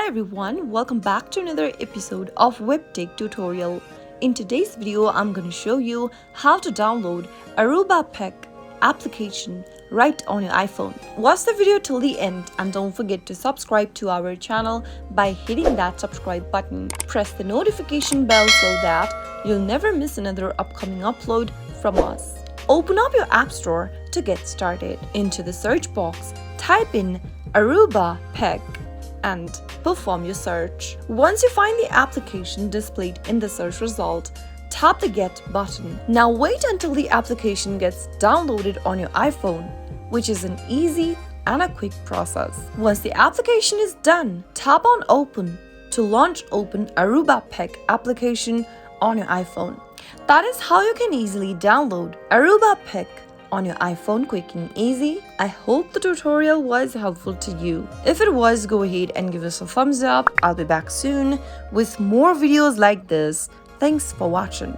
Hi everyone, welcome back to another episode of Webtech Tutorial. In today's video, I'm going to show you how to download Aruba PEC application right on your iPhone. Watch the video till the end and don't forget to subscribe to our channel by hitting that subscribe button. Press the notification bell so that you'll never miss another upcoming upload from us. Open up your App Store to get started. Into the search box, type in Aruba PEC and perform your search. Once you find the application displayed in the search result, tap the Get button. Now wait until the application gets downloaded on your iPhone, which is an easy and a quick process. Once the application is done, tap on Open to launch Open Aruba PEC application on your iPhone. That is how you can easily download Aruba PEC on your iPhone quick and easy. I hope the tutorial was helpful to you. If it was, go ahead and give us a thumbs up. I'll be back soon with more videos like this. Thanks for watching.